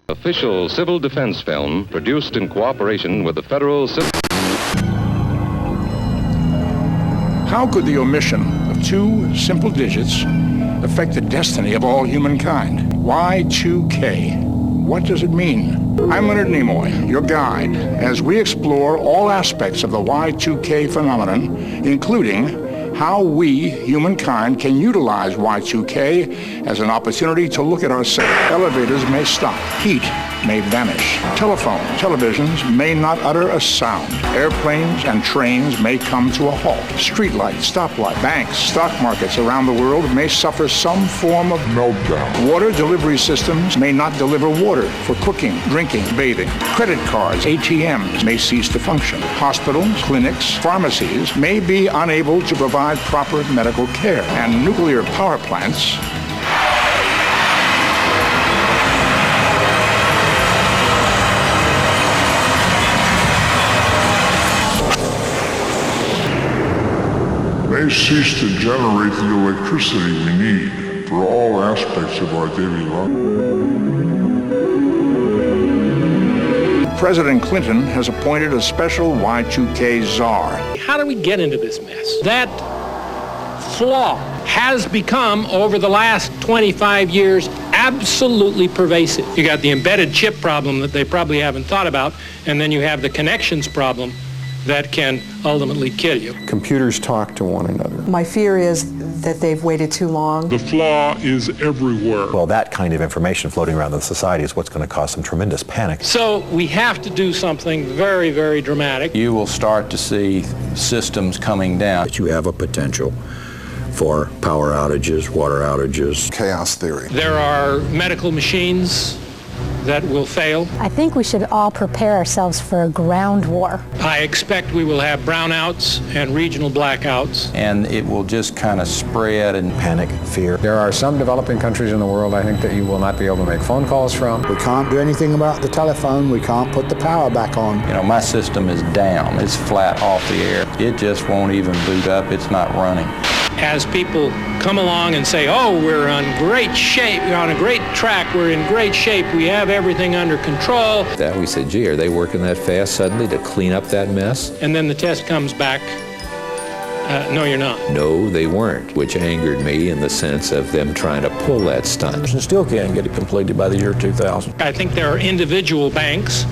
Official civil defense film produced in cooperation with the Federal Civil... How could the omission of two simple digits affect the destiny of all humankind? Y2K. What does it mean? I'm Leonard Nimoy, your guide, as we explore all aspects of the Y2K phenomenon, including how we, humankind, can utilize Y2K as an opportunity to look at ourselves. Elevators may stop. Heat may vanish. Televisions may not utter a sound. Airplanes and trains may come to a halt. Streetlights, stoplights, banks, stock markets around the world may suffer some form of meltdown. Water delivery systems may not deliver water for cooking, drinking, bathing. Credit cards, ATMs may cease to function. Hospitals, clinics, pharmacies may be unable to provide proper medical care. And nuclear power plants may cease to generate the electricity we need for all aspects of our daily life. President Clinton has appointed a special Y2K czar. How do we get into this mess? That flaw has become, over the last 25 years, absolutely pervasive. You got the embedded chip problem that they probably haven't thought about, and then you have the connections problem that can ultimately kill you. Computers talk to one another. My fear is that they've waited too long. The flaw is everywhere. Well, that kind of information floating around in society is what's going to cause some tremendous panic. So we have to do something very, very dramatic. You will start to see systems coming down. You have a potential for power outages, water outages. Chaos theory. There are medical machines that will fail. I think we should all prepare ourselves for a ground war. I expect we will have brownouts and regional blackouts. And it will just kind of spread and Panic, fear. There are some developing countries in the world, I think, that you will not be able to make phone calls from. We can't do anything about the telephone. We can't put the power back on. you know, my system is down. It's flat off the air. It just won't even boot up. It's not running. As people come along and say, oh, we're on great shape, we're on a great track, we're in great shape, we have everything under control. That we said, gee, are they working that fast suddenly to clean up that mess? And then the test comes back, no, you're not. No, they weren't, which angered me in the sense of them trying to pull that stunt. And still can't get it completed by the year 2000. I think there are individual banks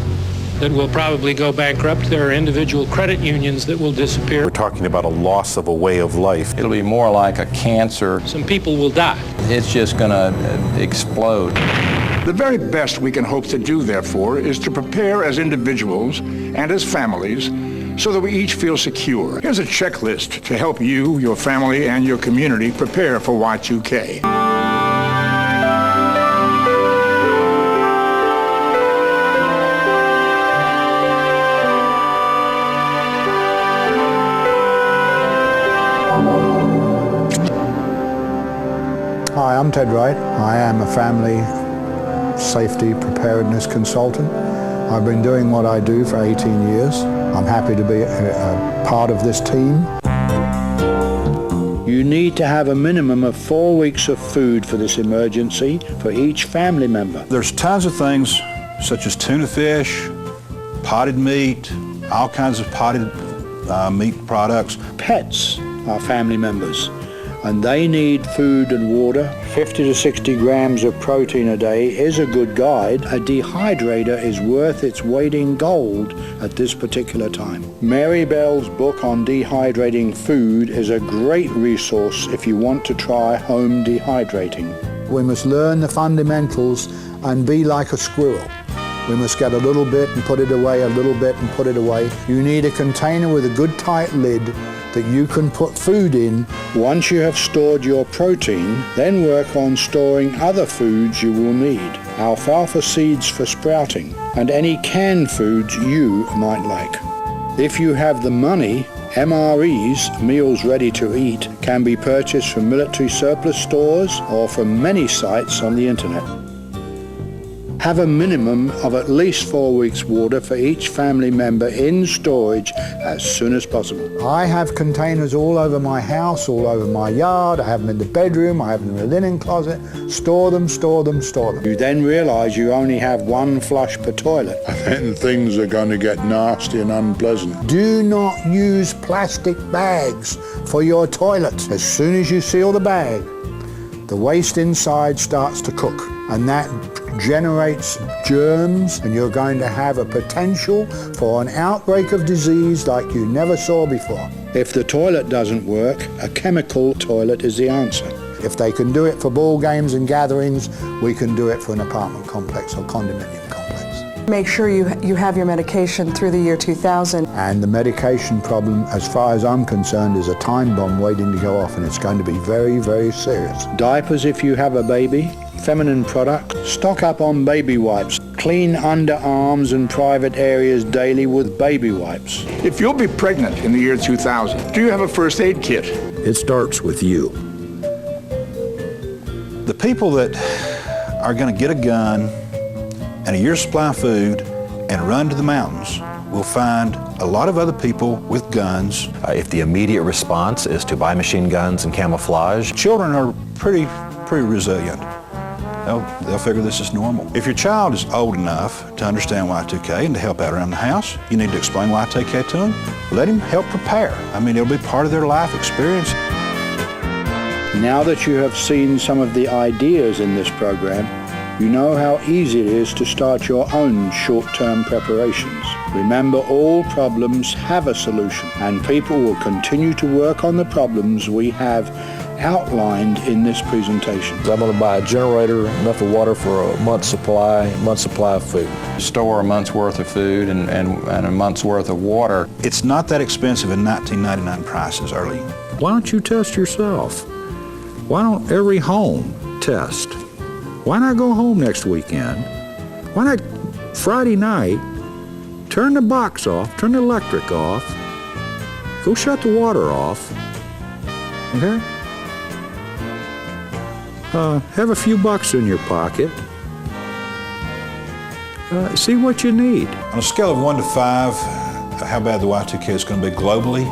that will probably go bankrupt. There are individual credit unions that will disappear. We're talking about a loss of a way of life. It'll be more like a cancer. Some people will die. It's just going to explode. The very best we can hope to do, therefore, is to prepare as individuals and as families so that we each feel secure. Here's a checklist to help you, your family, and your community prepare for Y2K. Hi, I'm Ted Wright. I am a family safety preparedness consultant. I've been doing what I do for 18 years. I'm happy to be a part of this team. You need to have a minimum of 4 weeks of food for this emergency for each family member. There's tons of things such as tuna fish, potted meat, all kinds of potted meat products. Pets are family members, and they need food and water. 50 to 60 grams of protein a day is a good guide. A dehydrator is worth its weight in gold at this particular time. Mary Bell's book on dehydrating food is a great resource if you want to try home dehydrating. We must learn the fundamentals and be like a squirrel. We must get a little bit and put it away, a little bit and put it away. You need a container with a good tight lid that you can put food in. Once you have stored your protein, then work on storing other foods you will need. Alfalfa seeds for sprouting, and any canned foods you might like. If you have the money, MREs, meals ready to eat, can be purchased from military surplus stores or from many sites on the internet. Have a minimum of at least 4 weeks' water for each family member in storage as soon as possible. I have containers all over my house, all over my yard. I have them in the bedroom, I have them in the linen closet. Store them, store them, store them. You then realise you only have one flush per toilet. And then things are going to get nasty and unpleasant. Do not use plastic bags for your toilet. As soon as you seal the bag, the waste inside starts to cook, and that generates germs, and you're going to have a potential for an outbreak of disease like you never saw before. If the toilet doesn't work, a chemical toilet is the answer. If they can do it for ball games and gatherings, we can do it for an apartment complex or condominium complex. Make sure you have your medication through the year 2000. And the medication problem, as far as I'm concerned, is a time bomb waiting to go off, and it's going to be very, very serious. Diapers if you have a baby. Feminine product. Stock up on baby wipes. Clean underarms and private areas daily with baby wipes. If you'll be pregnant in the year 2000, do you have a first aid kit? It starts with you. The people that are going to get a gun and a year's supply of food and run to the mountains will find a lot of other people with guns. If the immediate response is to buy machine guns and camouflage, children are pretty resilient. They'll figure this is normal. If your child is old enough to understand Y2K and to help out around the house, you need to explain Y2K to them. Let him help prepare. I mean, it'll be part of their life experience. Now that you have seen some of the ideas in this program, you know how easy it is to start your own short-term preparations. Remember, all problems have a solution, and people will continue to work on the problems we have outlined in this presentation. I'm going to buy a generator, enough of water for a month's supply of food. Store a month's worth of food and a month's worth of water. It's not that expensive in $19.99 prices, Early. Why don't you test yourself? Why don't every home test? Why not go home next weekend? Why not Friday night, turn the box off, turn the electric off, go shut the water off, okay? Have a few bucks in your pocket. See what you need. On a scale of 1 to 5, how bad the Y2K is going to be globally,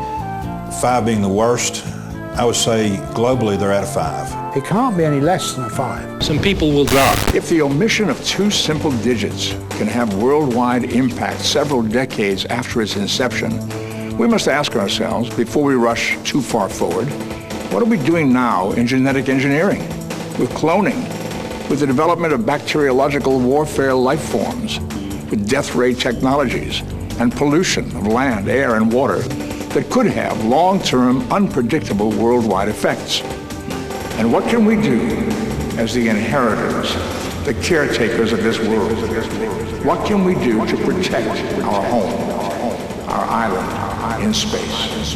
5 being the worst, I would say globally they're at a 5. It can't be any less than a 5. Some people will drop. If the omission of 2 simple digits can have worldwide impact several decades after its inception, we must ask ourselves, before we rush too far forward, what are we doing now in genetic engineering, with cloning, with the development of bacteriological warfare life forms, with death ray technologies, and pollution of land, air, and water that could have long-term, unpredictable worldwide effects? And what can we do as the inheritors, the caretakers of this world? What can we do to protect our home, our island in space?